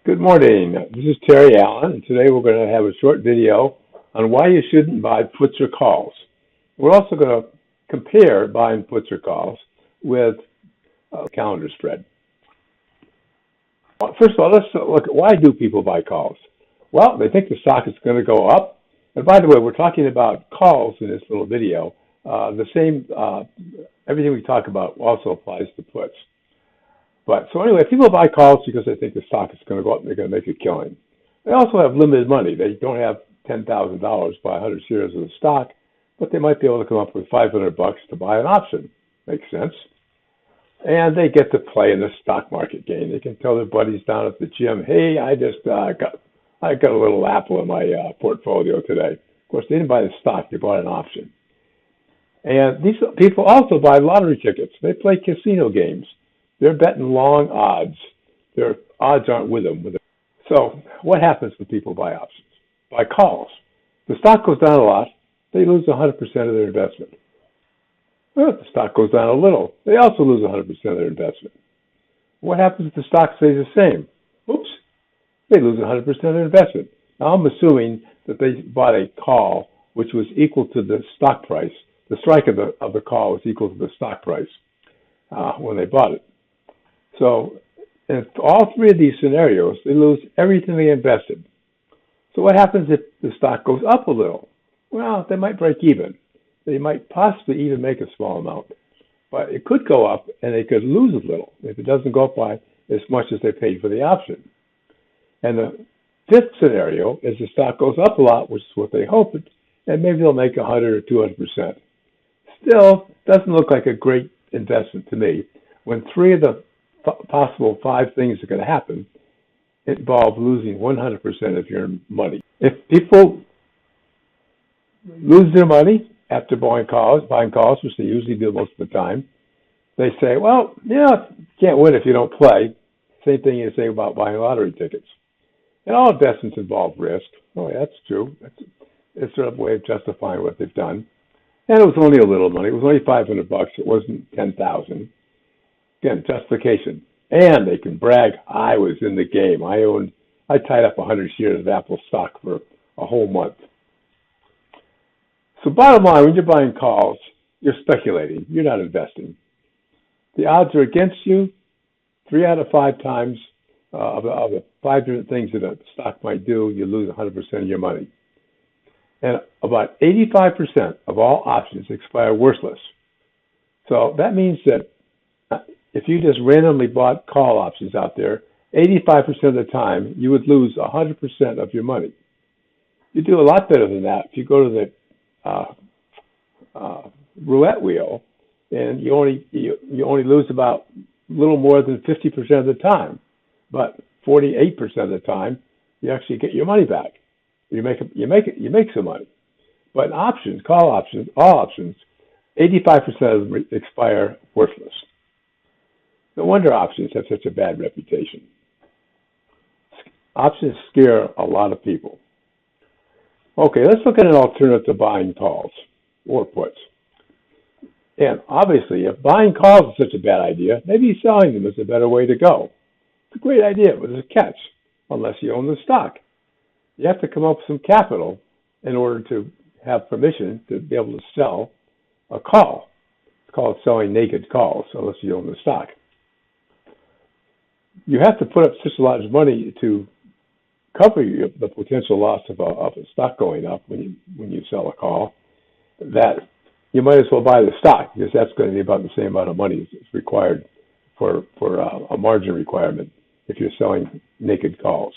Good morning. This is Terry Allen, and today we're going to have a short video on why you shouldn't buy puts or calls. We're also going to compare buying puts or calls with a calendar spread. First of all, let's look at why do people buy calls? Well, they think the stock is going to go up. And by the way, we're talking about calls in this little video. Everything we talk about also applies to puts. So anyway, people buy calls because they think the stock is going to go up and they're going to make a killing. They also have limited money. They don't have $10,000 to buy 100 shares of the stock, but they might be able to come up with $500 to buy an option. Makes sense. And they get to play in the stock market game. They can tell their buddies down at the gym, "Hey, I just got a little apple in my portfolio today." Of course, they didn't buy the stock; they bought an option. And these people also buy lottery tickets. They play casino games. They're betting long odds. Their odds aren't with them. So what happens when people buy options? Buy calls. The stock goes down a lot, they lose 100% of their investment. Well, if the stock goes down a little, they also lose 100% of their investment. What happens if the stock stays the same? Oops, they lose 100% of their investment. Now I'm assuming that they bought a call which was equal to the stock price. The strike of the call was equal to the stock price when they bought it. So in all three of these scenarios, they lose everything they invested. So what happens if the stock goes up a little? Well, they might break even. They might possibly even make a small amount. But it could go up and they could lose a little if it doesn't go up by as much as they paid for the option. And the fifth scenario is the stock goes up a lot, which is what they hoped, and maybe they'll make 100 or 200%. Still, doesn't look like a great investment to me when three of the possible five things that are going to happen involve losing 100% of your money. If people lose their money after buying calls, which they usually do most of the time, they say, well, you can't win if you don't play. Same thing you say about buying lottery tickets. And all investments involve risk. Oh, yeah, that's true. It's sort of a way of justifying what they've done. And it was only a little money. It was only $500. It wasn't $10,000. Again, justification. And they can brag, I was in the game. I tied up 100 shares of Apple stock for a whole month. So bottom line, when you're buying calls, you're speculating. You're not investing. The odds are against you 3 out of 5 times. Of the 5 different things that a stock might do, you lose 100% of your money. And about 85% of all options expire worthless. So that means that if you just randomly bought call options out there, 85% of the time, you would lose 100% of your money. You do a lot better than that if you go to the roulette wheel and you only lose about a little more than 50% of the time, but 48% of the time, you actually get your money back. You make some money. But in options, call options, all options, 85% of them expire worthless. No wonder options have such a bad reputation. Options scare a lot of people. Okay, let's look at an alternative to buying calls or puts. And obviously, if buying calls is such a bad idea, maybe selling them is a better way to go. It's a great idea, but there's a catch, unless you own the stock. You have to come up with some capital in order to have permission to be able to sell a call. It's called selling naked calls, unless you own the stock. You have to put up such a lot of money to cover the potential loss of a stock going up when you sell a call that you might as well buy the stock, because that's going to be about the same amount of money as required for a margin requirement if you're selling naked calls.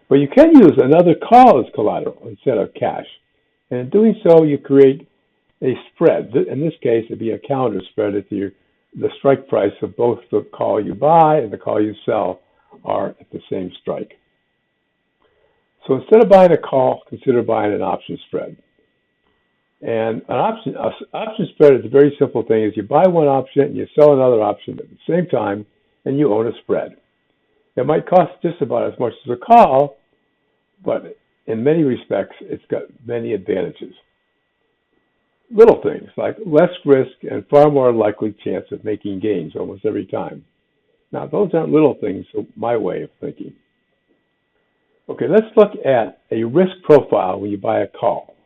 But you can use another call as collateral instead of cash. And in doing so, you create a spread. In this case, it'd be a calendar spread if the strike price of both the call you buy and the call you sell are at the same strike. So instead of buying a call, consider buying an option spread. And an option spread is a very simple thing. Is you buy one option and you sell another option at the same time, and you own a spread. It might cost just about as much as a call, but in many respects, it's got many advantages. Little things like less risk and far more likely chance of making gains almost every time. Now, those aren't little things, so my way of thinking. Okay, let's look at a risk profile when you buy a call.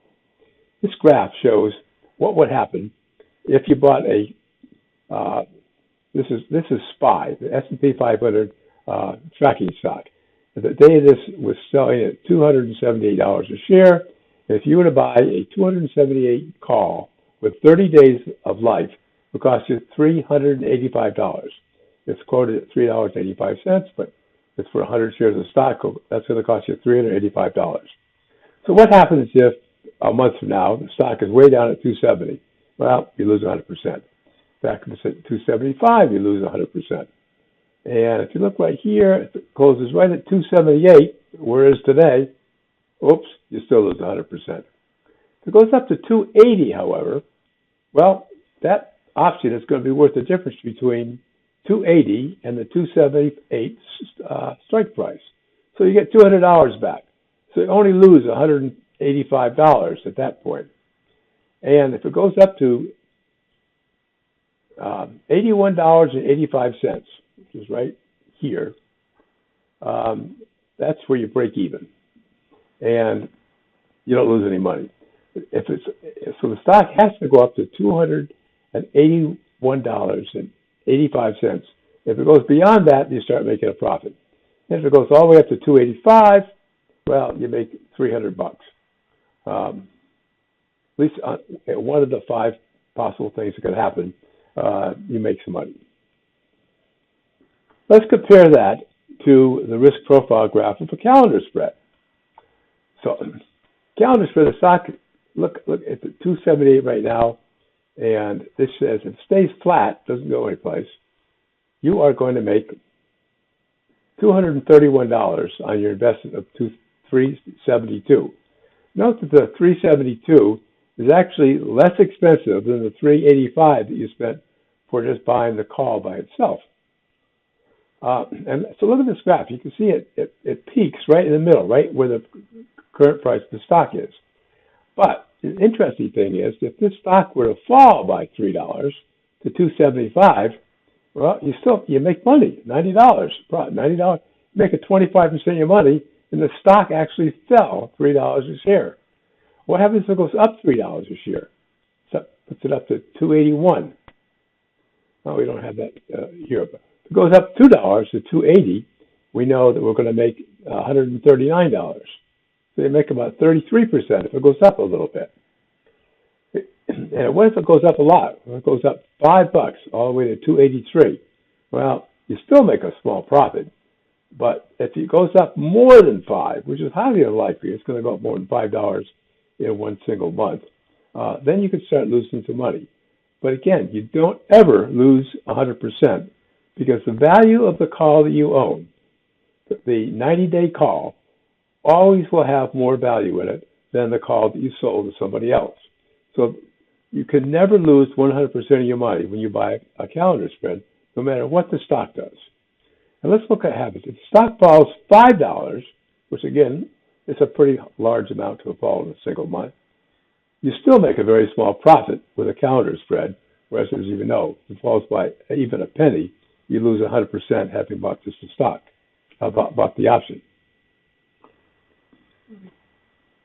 This graph shows what would happen if you bought a this is SPY, the S&P 500 tracking stock. The day this was selling at $278 a share. If you were to buy a 278 call with 30 days of life, it would cost you $385. It's quoted at $3.85, but it's for 100 shares of stock. That's going to cost you $385. So what happens if a month from now the stock is way down at 270? Well, you lose 100%. Back if it's at 275, you lose 100%. And if you look right here, if it closes right at 278, whereas today, oops, you still lose 100%. If it goes up to 280, however, well, that option is going to be worth the difference between 280 and the 278 strike price. So you get $200 back. So you only lose $185 at that point. And if it goes up to $81.85, which is right here, that's where you break even, and you don't lose any money. So the stock has to go up to $281.85. If it goes beyond that, you start making a profit. And if it goes all the way up to 285, well, you make $300. At least one of the 5 possible things that could happen, you make some money. Let's compare that to the risk profile graph of a calendar spread. So, calendar spread, the stock, look, it's at 278 right now, and this says if it stays flat, doesn't go anyplace, you are going to make $231 on your investment of $372. Note that the $372 is actually less expensive than the $385 that you spent for just buying the call by itself. And so look at this graph. You can see it peaks right in the middle, right where the current price of the stock is. But the interesting thing is, if this stock were to fall by $3 to $275, well, you make money, $90. $90, you make 25% of your money, and the stock actually fell $3 a share. What happens if it goes up $3 a share? So puts it up to $281. Oh, we don't have that here, but if it goes up $2 to $280, we know that we're going to make $139. So you make about 33% if it goes up a little bit. And what if it goes up a lot? If it goes up $5 all the way to $283, well, you still make a small profit. But if it goes up more than $5, which is highly unlikely, it's going to go up more than $5 in one single month, then you can start losing some money. But again, you don't ever lose 100%, because the value of the call that you own, the 90-day call, always will have more value in it than the call that you sold to somebody else. So you can never lose 100% of your money when you buy a calendar spread, no matter what the stock does. And let's look at habits. If the stock falls $5, which again is a pretty large amount to fall in a single month, you still make a very small profit with a calendar spread, whereas as you know, if it falls by even a penny, you lose 100% having bought just the stock, bought the option.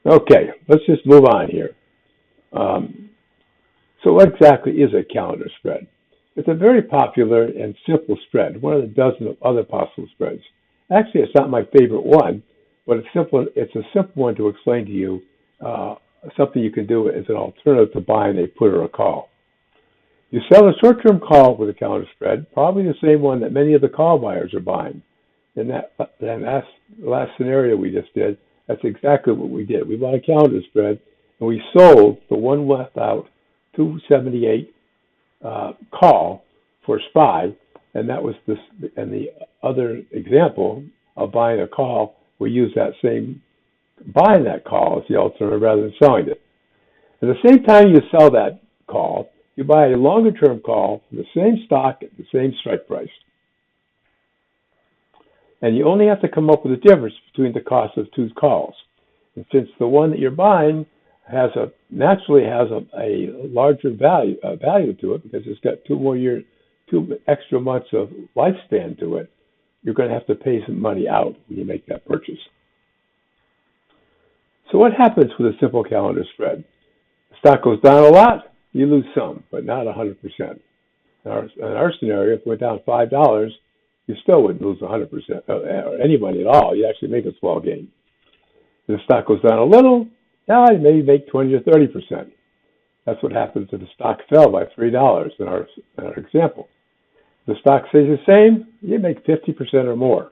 Okay, let's just move on here. So what exactly is a calendar spread? It's a very popular and simple spread, one of the dozen of other possible spreads. Actually, it's not my favorite one, but it's a simple one to explain to you, something you can do as an alternative to buying a put or a call. You sell a short-term call with a calendar spread, probably the same one that many of the call buyers are buying. In that last scenario we just did, that's exactly what we did. We bought a calendar spread, and we sold the one without 278 call for SPY, and that was this. And the other example of buying a call, we use that same buying that call as the alternative rather than selling it. At the same time you sell that call, you buy a longer-term call for the same stock at the same strike price. And you only have to come up with a difference between the cost of two calls. And since the one that you're buying naturally has a larger value to it, because it's got 2 extra months of lifespan to it, you're going to have to pay some money out when you make that purchase. So what happens with a simple calendar spread? The stock goes down a lot, you lose some, but not 100%. In our scenario, if it went down $5, you still wouldn't lose 100%, or any money at all. You actually make a small gain. If the stock goes down a little, now you maybe make 20 or 30%. That's what happens if the stock fell by $3 in our example. If the stock stays the same, you make 50% or more.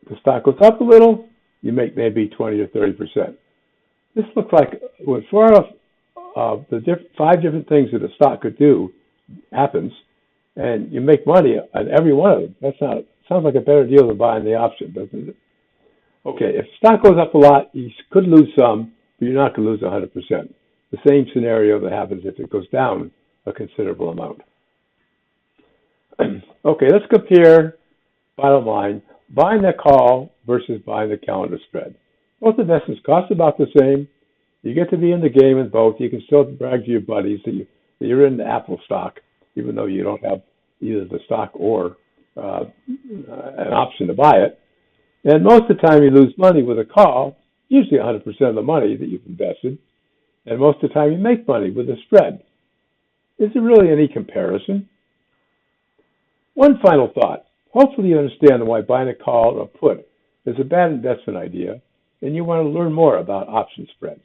If the stock goes up a little, you make maybe 20 or 30%. This looks like when four of the 5 different things that a stock could do happens, and you make money on every one of them. Sounds like a better deal than buying the option, doesn't it? Okay, if the stock goes up a lot, you could lose some, but you're not going to lose 100%. The same scenario that happens if it goes down a considerable amount. Okay, let's compare, bottom line, buying the call versus buying the calendar spread. Both investments cost about the same. You get to be in the game in both. You can still brag to your buddies that you're in the Apple stock, even though you don't have either the stock or an option to buy it. And most of the time you lose money with a call, usually 100% of the money that you've invested. And most of the time you make money with a spread. Is there really any comparison? One final thought. Hopefully you understand why buying a call or a put is a bad investment idea, and you want to learn more about option spreads.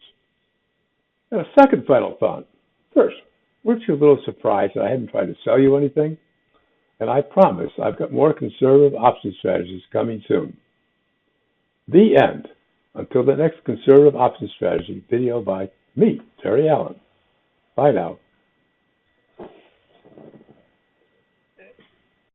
And a second final thought. First, weren't you a little surprised that I haven't tried to sell you anything? And I promise I've got more conservative option strategies coming soon. The end. Until the next conservative option strategy video by me, Terry Allen. Bye now.